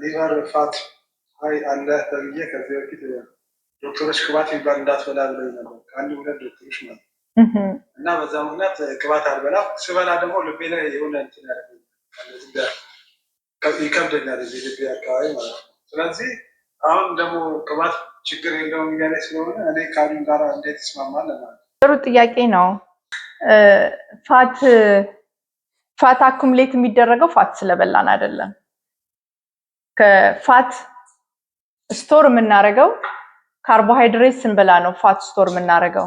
ሊቨር ፋት አይ አለ ተብዬ ከዚህ በፊት ዶክተሮች ቅባት የሚባል እንዳትበላ ብለው ነበር። ከአንድ ሁለት ዶክተሮች ማለት እና በዛ ምክንያት ቅባት አልበላም። ስበላ ደግሞ ልቤ ላይ የሆነ እንትን ያደርገኛል፣ ይከብደኛል እዚህ ልቤ አካባቢ ማለት ነው። ስለዚህ አሁን ደግሞ ቅባት ችግር የለውም እያለ ስለሆነ እኔ ከአሉን ጋር እንዴት ይስማማል ማለት ነው። ጥሩ ጥያቄ ነው። ፋት አኩሙሌት የሚደረገው ፋት ስለበላን አይደለም። ከፋት ስቶር የምናደርገው ካርቦሃይድሬት ስንበላ ነው። ፋት ስቶር የምናደርገው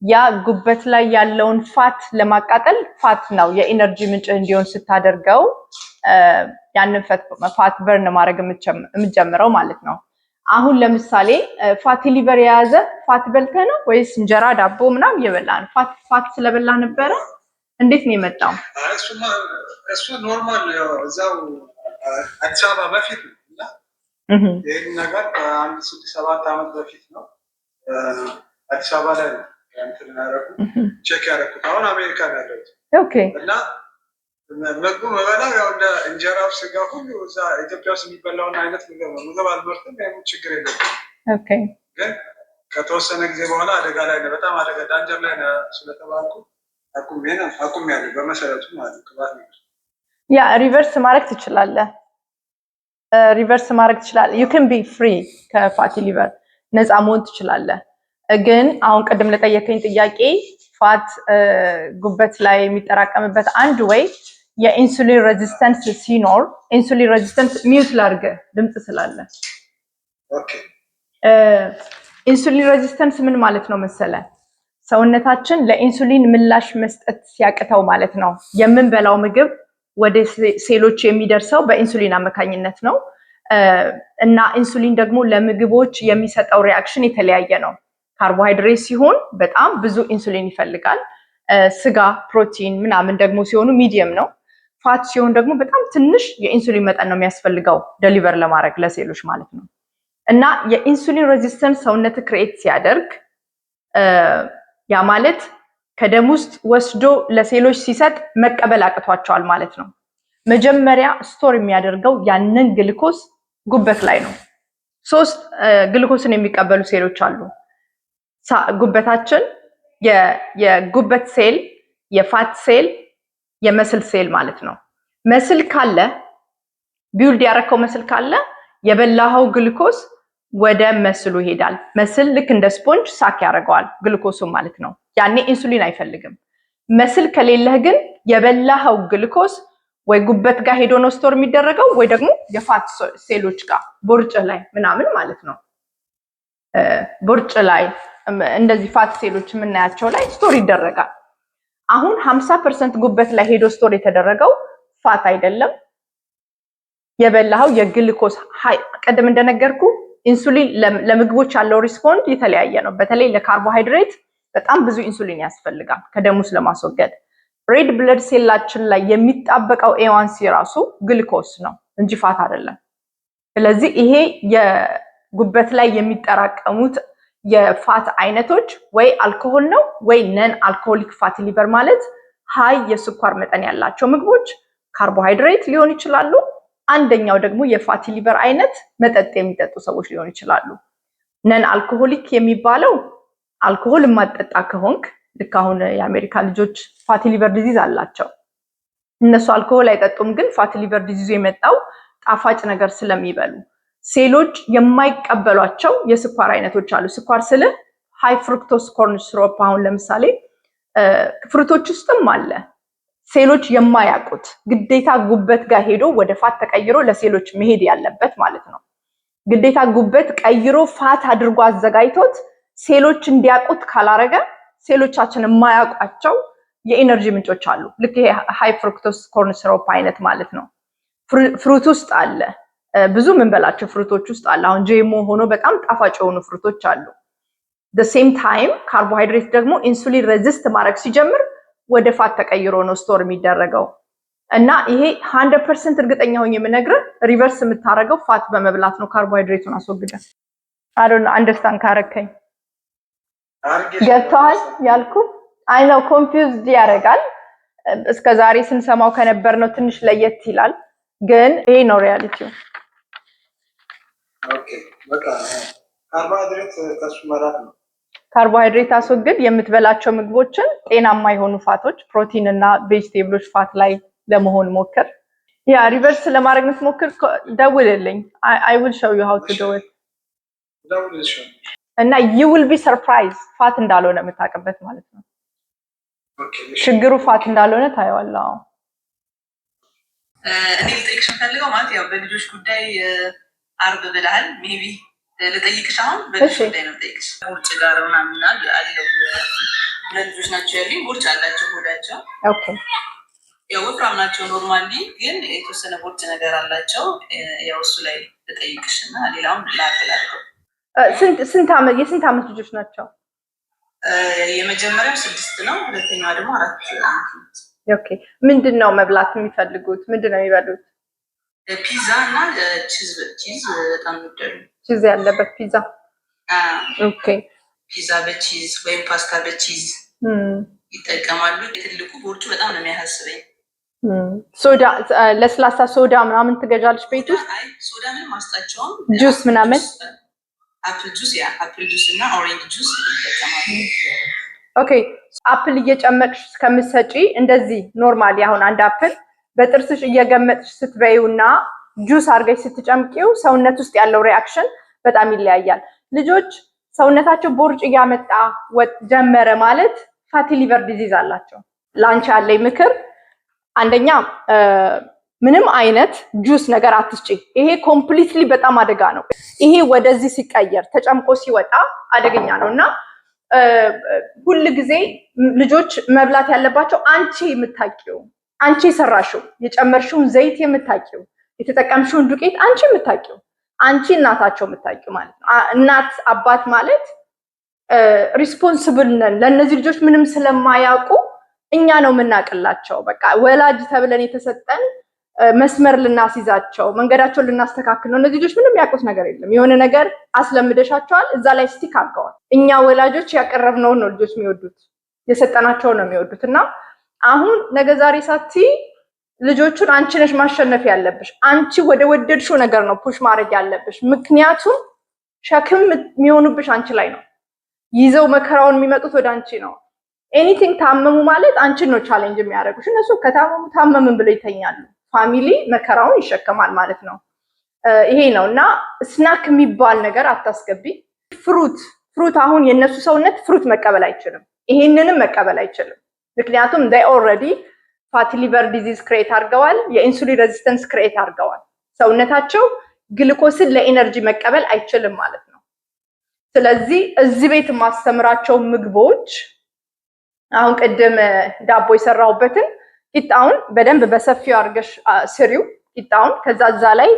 ያ ጉበት ላይ ያለውን ፋት ለማቃጠል ፋት ነው የኢነርጂ ምንጭ እንዲሆን ስታደርገው ያንን ፋት በርን ማድረግ የምትጀምረው ማለት ነው። አሁን ለምሳሌ ፋቲ ሊቨር የያዘ ፋት በልተህ ነው ወይስ እንጀራ ዳቦ ምናምን እየበላህ ነው? ፋት ስለበላ ነበረ እንዴት ነው የመጣው? እሱ ኖርማል ያው እዛው አዲስ አበባ በፊት ነው እና ይህን ነገር ከአንድ 6-7 ዓመት በፊት ነው አዲስ አበባ ላይ ነው እንትን ያደረኩት ቼክ ያደረኩት። አሁን አሜሪካ ነው ያለሁት። ኦኬ። እና ምግቡ መበላው ያው እንደ እንጀራው ስጋ ሁሉ እዛ ኢትዮጵያ ውስጥ የሚበላውን አይነት ምግብ አልመርጥም። ያው ችግር የለም። ኦኬ። ግን ከተወሰነ ጊዜ በኋላ አደጋ ላይ ነው፣ በጣም አደጋ ዳንጀር ላይ ነው ስለተባልኩ አቁሜያለሁ በመሰረቱ ማለት ቅባት ነው። ያ ሪቨርስ ማድረግ ትችላለህ። ሪቨርስ ማድረግ ትችላለህ። you can be free ከፋቲ ሊቨር ነፃ መሆን ትችላለህ። ግን አሁን ቅድም ለጠየቀኝ ጥያቄ ፋት ጉበት ላይ የሚጠራቀምበት አንድ ወይ የኢንሱሊን ሬዚስተንስ ሲኖር፣ ኢንሱሊን ሬዚስተንስ ሚውት ላድርግ ድምጽ ስላለ። ኦኬ። ኢንሱሊን ሬዚስተንስ ምን ማለት ነው መሰለ? ሰውነታችን ለኢንሱሊን ምላሽ መስጠት ሲያቅተው ማለት ነው። የምንበላው ምግብ ወደ ሴሎች የሚደርሰው በኢንሱሊን አማካኝነት ነው። እና ኢንሱሊን ደግሞ ለምግቦች የሚሰጠው ሪአክሽን የተለያየ ነው። ካርቦሃይድሬት ሲሆን በጣም ብዙ ኢንሱሊን ይፈልጋል። ስጋ፣ ፕሮቲን ምናምን ደግሞ ሲሆኑ ሚዲየም ነው። ፋት ሲሆን ደግሞ በጣም ትንሽ የኢንሱሊን መጠን ነው የሚያስፈልገው ደሊቨር ለማድረግ ለሴሎች ማለት ነው። እና የኢንሱሊን ሬዚስተንስ ሰውነት ክሬት ሲያደርግ ያ ማለት ከደም ውስጥ ወስዶ ለሴሎች ሲሰጥ መቀበል አቅቷቸዋል ማለት ነው። መጀመሪያ ስቶር የሚያደርገው ያንን ግሉኮስ ጉበት ላይ ነው። 3 ግሉኮስን የሚቀበሉ ሴሎች አሉ ጉበታችን። የጉበት ሴል፣ የፋት ሴል፣ የመስል ሴል ማለት ነው። መስል ካለ ቢውልድ ያረከው መስል ካለ የበላኸው ግሉኮስ ወደ መስሉ ይሄዳል። መስል ልክ እንደ ስፖንጅ ሳክ ያደርገዋል ግሉኮሱ ማለት ነው። ያኔ ኢንሱሊን አይፈልግም። መስል ከሌለህ ግን የበላኸው ግሉኮስ ወይ ጉበት ጋር ሄዶ ነው ስቶር የሚደረገው ወይ ደግሞ የፋት ሴሎች ጋር ቦርጭ ላይ ምናምን ማለት ነው። ቦርጭ ላይ እንደዚህ ፋት ሴሎች የምናያቸው ላይ ስቶር ይደረጋል። አሁን 50% ጉበት ላይ ሄዶ ስቶር የተደረገው ፋት አይደለም፣ የበላኸው የግሉኮስ ሃይ። ቀደም እንደነገርኩ ኢንሱሊን ለምግቦች ያለው ሪስፖንድ የተለያየ ነው። በተለይ ለካርቦሃይድሬት በጣም ብዙ ኢንሱሊን ያስፈልጋል ከደም ውስጥ ለማስወገድ። ሬድ ብለድ ሴላችን ላይ የሚጣበቀው ኤዋንሲ ራሱ ግሉኮስ ነው እንጂ ፋት አይደለም። ስለዚህ ይሄ የጉበት ላይ የሚጠራቀሙት የፋት አይነቶች ወይ አልኮሆል ነው ወይ ነን አልኮሆሊክ ፋቲ ሊቨር ማለት ሃይ የስኳር መጠን ያላቸው ምግቦች ካርቦሃይድሬት ሊሆን ይችላሉ። አንደኛው ደግሞ የፋቲ ሊቨር አይነት መጠጥ የሚጠጡ ሰዎች ሊሆን ይችላሉ። ነን አልኮሆሊክ የሚባለው አልኮሆል የማጠጣ ከሆንክ ልክ አሁን የአሜሪካ ልጆች ፋቲ ሊቨር ዲዚዝ አላቸው። እነሱ አልኮሆል አይጠጡም፣ ግን ፋቲ ሊቨር ዲዚዙ የመጣው ጣፋጭ ነገር ስለሚበሉ። ሴሎች የማይቀበሏቸው የስኳር አይነቶች አሉ። ስኳር ስለ ሃይ ፍሩክቶስ ኮርን ሲሮፕ አሁን ለምሳሌ ፍሩቶች ውስጥም አለ። ሴሎች የማያውቁት ግዴታ ጉበት ጋር ሄዶ ወደ ፋት ተቀይሮ ለሴሎች መሄድ ያለበት ማለት ነው። ግዴታ ጉበት ቀይሮ ፋት አድርጎ አዘጋጅቶት ሴሎች እንዲያውቁት ካላረገ ሴሎቻችን የማያውቋቸው የኢነርጂ ምንጮች አሉ። ልክ ይሄ ሃይ ፍሩክቶስ ኮርን ሲሮፕ አይነት ማለት ነው። ፍሩት ውስጥ አለ፣ ብዙ ምንበላቸው ፍሩቶች ውስጥ አለ። አሁን ጄሞ ሆኖ በጣም ጣፋጭ የሆኑ ፍሩቶች አሉ። the same time ካርቦሃይድሬት ደግሞ ኢንሱሊን ሬዚስት ማድረግ ሲጀምር ወደ ፋት ተቀይሮ ነው ስቶር የሚደረገው። እና ይሄ 100% እርግጠኛ ሆኜ የምነግርህ ሪቨርስ የምታረገው ፋት በመብላት ነው። ካርቦሃይድሬቱን አስወግደ I don't understand ካረከኝ ገብቷል ያልኩ አይ ነው ኮንፊውዝድ ያደርጋል። እስከዛሬ ስንሰማው ከነበር ነው ትንሽ ለየት ይላል። ግን ይሄ ነው ሪያሊቲው። ኦኬ በቃ ካርቦሃይድሬት ከሱ መራቅ ነው። ካርቦሃይድሬት አስወግድ። የምትበላቸው ምግቦችን ጤናማ የሆኑ ፋቶች፣ ፕሮቲን እና ቬጅቴብሎች ፋት ላይ ለመሆን ሞክር። ያ ሪቨርስ ለማድረግ የምትሞክር ደውልልኝ። I will show you how to do it። እና you will be surprised ፋት እንዳልሆነ የምታውቅበት ማለት ነው። ችግሩ ፋት እንዳልሆነ ታየዋለህ። እኔ ልጠይቅሽ የምፈልገው ማለት ያው በልጆች ጉዳይ አርብ ብለሃል። ሜቢ ልጠይቅሽ አሁን በልጆች ጉዳይ ነው ልጠይቅሽ። ውጭ ጋር ምናምን አለው ሁለት ልጆች ናቸው ያሉኝ። ቦርጭ አላቸው ሆዳቸው። ኦኬ ያው ወፍራም ናቸው ኖርማሊ፣ ግን የተወሰነ ቦርጭ ነገር አላቸው። ያው እሱ ላይ ልጠይቅሽ እና ሌላውን ላክላለሁ። የስንት ዓመት ልጆች ናቸው? የመጀመሪያው 6 ነው፣ ሁለተኛዋ ደግሞ 4 ዓመት ናት። ኦኬ ምንድን ነው መብላት የሚፈልጉት? ምንድን ነው የሚበሉት? ፒዛ እና ቺዝ በጣም ይወዳሉ። ቺዝ ያለበት ፒዛ። ኦኬ ፒዛ በቺዝ ወይም ፓስታ በቺዝ ይጠቀማሉ። ትልቁ ቦርጩ በጣም ነው የሚያሳስበኝ። ሶዳ፣ ለስላሳ ሶዳ ምናምን ትገዣለች ቤት ውስጥ? አይ ሶዳ ምንም አስጣቸውም። ጁስ ምናምን አፕል ጁስ፣ ያ አፕል ጁስ እና ኦሬንጅ ጁስ ይጠቀማሉ። ኦኬ አፕል እየጨመቅሽ እስከምትሰጪ እንደዚህ ኖርማሊ አሁን አንድ አፕል በጥርስሽ እየገመጥሽ ስትበይውና ጁስ አድርገሽ ስትጨምቂው ሰውነት ውስጥ ያለው ሪአክሽን በጣም ይለያያል። ልጆች ሰውነታቸው ቦርጭ እያመጣ ጀመረ ማለት ፋቲ ሊቨር ዲዚዝ አላቸው። ላንቺ ያለኝ ምክር አንደኛ ምንም አይነት ጁስ ነገር አትስጪ። ይሄ ኮምፕሊትሊ በጣም አደጋ ነው። ይሄ ወደዚህ ሲቀየር ተጨምቆ ሲወጣ አደገኛ ነው እና ሁል ጊዜ ልጆች መብላት ያለባቸው አንቺ የምታውቂው፣ አንቺ የሰራሽው፣ የጨመርሽውን ዘይት የምታውቂው፣ የተጠቀምሽውን ዱቄት አንቺ የምታውቂው፣ አንቺ እናታቸው የምታውቂው ማለት ነው። እናት አባት ማለት ሪስፖንስብል ነን ለእነዚህ ልጆች ምንም ስለማያውቁ እኛ ነው የምናቅላቸው። በቃ ወላጅ ተብለን የተሰጠን መስመር ልናስይዛቸው፣ መንገዳቸውን ልናስተካክል ነው። እነዚህ ልጆች ምንም ያውቁት ነገር የለም። የሆነ ነገር አስለምደሻቸዋል፣ እዛ ላይ ስቲክ አድርገዋል። እኛ ወላጆች ያቀረብነውን ነው ልጆች የሚወዱት፣ የሰጠናቸውን ነው የሚወዱት። እና አሁን ነገ ዛሬ ሳትይ ልጆቹን አንቺ ነሽ ማሸነፍ ያለብሽ። አንቺ ወደ ወደድሽው ነገር ነው ፑሽ ማድረግ ያለብሽ። ምክንያቱም ሸክም የሚሆኑብሽ አንቺ ላይ ነው። ይዘው መከራውን የሚመጡት ወደ አንቺ ነው። ኤኒቲንግ ታመሙ ማለት አንቺን ነው ቻሌንጅ የሚያደርጉሽ። እነሱ ከታመሙ ታመምን ብለው ይተኛሉ። ፋሚሊ መከራውን ይሸከማል ማለት ነው። ይሄ ነው እና ስናክ የሚባል ነገር አታስገቢ። ፍሩት አሁን የነሱ ሰውነት ፍሩት መቀበል አይችልም። ይሄንንም መቀበል አይችልም። ምክንያቱም they already ፋቲ ሊቨር ዲዚዝ ክሬት አድርገዋል። የኢንሱሊን ሬዚስተንስ ክሬት አድርገዋል። ሰውነታቸው ግሉኮስን ለኤነርጂ መቀበል አይችልም ማለት ነው። ስለዚህ እዚህ ቤት የማስተምራቸው ምግቦች አሁን ቅድም ዳቦ የሰራሁበትን ቂጣውን በደንብ በሰፊው አድርገሽ ስሪው ቂጣውን። ከዛ እዛ ላይ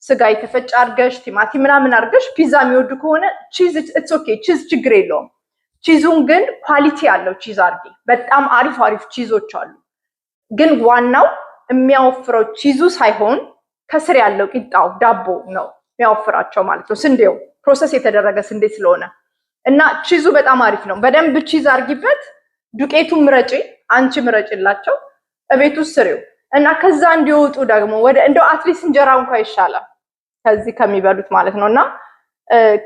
ስጋ የተፈጨ አድርገሽ ቲማቲም ምናምን አድርገሽ ፒዛ የሚወዱ ከሆነ ቺዝ ኢትስ ኦኬ፣ ቺዝ ችግር የለውም። ቺዙን ግን ኳሊቲ ያለው ቺዝ አድርጊ። በጣም አሪፍ ቺዞች አሉ። ግን ዋናው የሚያወፍረው ቺዙ ሳይሆን ከስር ያለው ቂጣው ዳቦ ነው የሚያወፍራቸው ማለት ነው። ስንዴው ፕሮሰስ የተደረገ ስንዴ ስለሆነ እና ቺዙ በጣም አሪፍ ነው። በደንብ ቺዝ አድርጊበት። ዱቄቱን ምረጪ፣ አንቺ ምረጪላቸው። እቤት ውስጥ ስሪው እና ከዛ እንዲወጡ ደግሞ ወደ እንደው አትሊስት እንጀራ እንኳን ይሻላል ከዚህ ከሚበሉት ማለት ነው። እና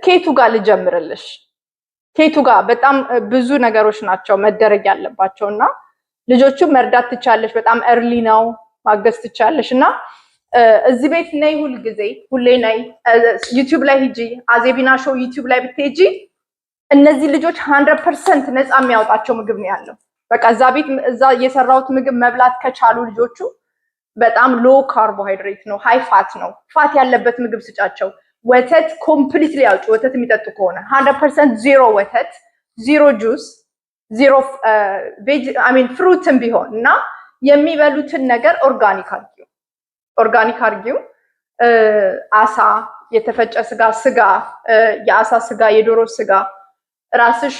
ኬቱ ጋር ልጀምርልሽ። ኬቱ ጋር በጣም ብዙ ነገሮች ናቸው መደረግ ያለባቸው እና ልጆቹን መርዳት ትቻለሽ። በጣም እርሊ ነው ማገዝ ትቻለሽ። እና እዚህ ቤት ነይ፣ ሁሌ ነይ። ዩቲዩብ ላይ ሂጂ፣ አዜቢና ሾው ዩቲዩብ ላይ ብትሄጂ እነዚህ ልጆች 100% ነፃ የሚያወጣቸው ምግብ ነው ያለው። በቃ እዛ የሰራሁት ምግብ መብላት ከቻሉ ልጆቹ በጣም ሎ ካርቦሃይድሬት ነው፣ ሃይ ፋት ነው። ፋት ያለበት ምግብ ስጫቸው። ወተት ኮምፕሊትሊ ያውጪ። ወተት የሚጠጡ ከሆነ 100% ዜሮ ወተት፣ ዜሮ ጁስ፣ ዜሮ ፍሩትም ቢሆን እና የሚበሉትን ነገር ኦርጋኒክ አርጊው። አሳ፣ የተፈጨ ስጋ፣ የአሳ ስጋ፣ የዶሮ ስጋ ራስሽ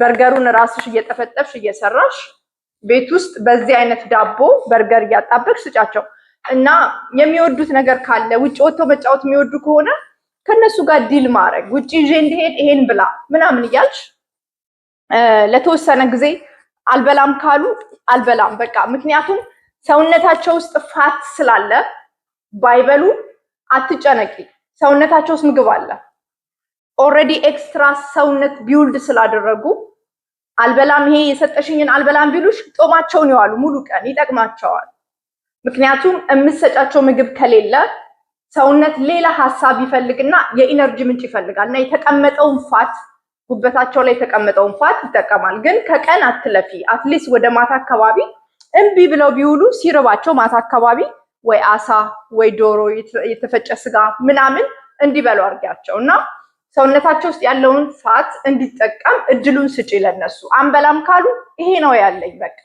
በርገሩን ራስሽ እየጠፈጠፍሽ እየሰራሽ ቤት ውስጥ በዚህ አይነት ዳቦ በርገር እያጣበቅሽ ስጫቸው እና የሚወዱት ነገር ካለ ውጭ ወጥቶ መጫወት የሚወዱ ከሆነ ከነሱ ጋር ዲል ማድረግ፣ ውጭ ይዤ እንዲሄድ ይሄን ብላ ምናምን እያልሽ ለተወሰነ ጊዜ አልበላም ካሉ አልበላም በቃ። ምክንያቱም ሰውነታቸው ውስጥ ፋት ስላለ ባይበሉ አትጨነቂ። ሰውነታቸው ውስጥ ምግብ አለ። ኦልሬዲ ኤክስትራ ሰውነት ቢውልድ ስላደረጉ አልበላም ይሄ የሰጠሽኝን አልበላም ቢሉሽ ጦማቸውን ይዋሉ ሙሉ ቀን ይጠቅማቸዋል። ምክንያቱም የምትሰጫቸው ምግብ ከሌለ ሰውነት ሌላ ሐሳብ ይፈልግና የኢነርጂ ምንጭ ይፈልጋልና የተቀመጠውን ፋት ጉበታቸው ላይ የተቀመጠውን ፋት ይጠቀማል። ግን ከቀን አትለፊ። አትሊስት ወደ ማታ አካባቢ እምቢ ብለው ቢውሉ ሲርባቸው ማታ አካባቢ ወይ አሳ ወይ ዶሮ የተፈጨ ስጋ ምናምን እንዲበሉ አድርጊያቸው እና ሰውነታቸው ውስጥ ያለውን ፋት እንዲጠቀም እድሉን ስጪ ለነሱ። አንበላም ካሉ ይሄ ነው ያለኝ በቃ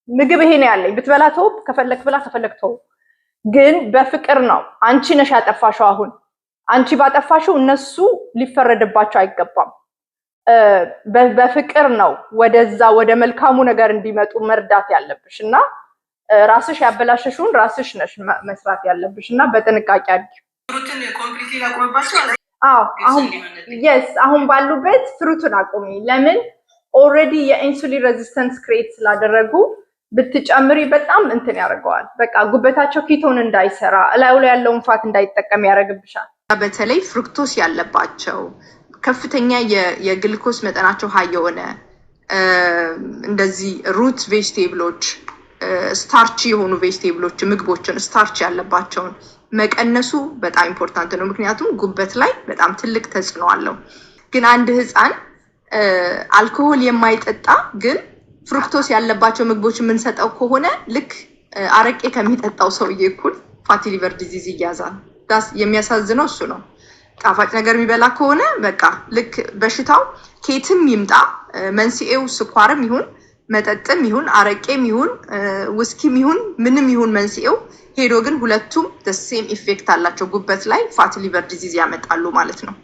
ምግብ ይሄ ነው ያለኝ ብትበላ ተው፣ ከፈለክ ብላ ከፈለክ ተው። ግን በፍቅር ነው። አንቺ ነሽ ያጠፋሽው። አሁን አንቺ ባጠፋሽው እነሱ ሊፈረድባቸው አይገባም። በፍቅር ነው ወደዛ ወደ መልካሙ ነገር እንዲመጡ መርዳት ያለብሽ እና ራስሽ ያበላሸሽውን ራስሽ ነሽ መስራት ያለብሽ እና በጥንቃቄ አድርጊ። ፍሩትን ኮምፕሊትሊ አቁምባቸው። አሁን ባሉበት ፍሩቱን አቁሚ። ለምን ኦልሬዲ የኢንሱሊን ሬዚስተንስ ክሬት ስላደረጉ ብትጨምሪ በጣም እንትን ያደርገዋል። በቃ ጉበታቸው ኪቶን እንዳይሰራ እላዩ ላይ ያለውን ፋት እንዳይጠቀም ያደርግብሻል። በተለይ ፍሩክቶስ ያለባቸው ከፍተኛ የግሉኮስ መጠናቸው ሀይ የሆነ እንደዚህ ሩት ቬጅቴብሎች ስታርች የሆኑ ቬጅቴብሎች ምግቦችን ስታርች ያለባቸውን መቀነሱ በጣም ኢምፖርታንት ነው። ምክንያቱም ጉበት ላይ በጣም ትልቅ ተጽዕኖ አለው። ግን አንድ ህፃን አልኮሆል የማይጠጣ ግን ፍሩክቶስ ያለባቸው ምግቦች የምንሰጠው ከሆነ ልክ አረቄ ከሚጠጣው ሰውዬ እኩል ፋቲ ሊቨር ዲዚዝ ይያዛል። የሚያሳዝነው እሱ ነው። ጣፋጭ ነገር የሚበላ ከሆነ በቃ ልክ በሽታው ኬትም ይምጣ መንስኤው ስኳርም ይሁን መጠጥም ይሁን አረቄም ይሁን ውስኪም ይሁን ምንም ይሁን መንስኤው ሄዶ ግን ሁለቱም ሴም ኢፌክት አላቸው። ጉበት ላይ ፋቲ ሊቨር ዲዚዝ ያመጣሉ ማለት ነው።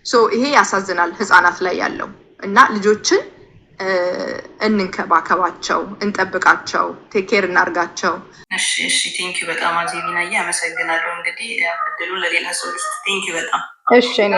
ሶ ይሄ ያሳዝናል ህፃናት ላይ ያለው እና ልጆችን እንንከባከባቸው፣ እንጠብቃቸው፣ ቴክ ኬር እናርጋቸው። እሺ ቴንክ ዩ በጣም አዜቢናዬ አመሰግናለሁ። እንግዲህ እድሉን ለሌላ ሰው ልስጥ። ቴንክ ዩ በጣም እሺ እኔ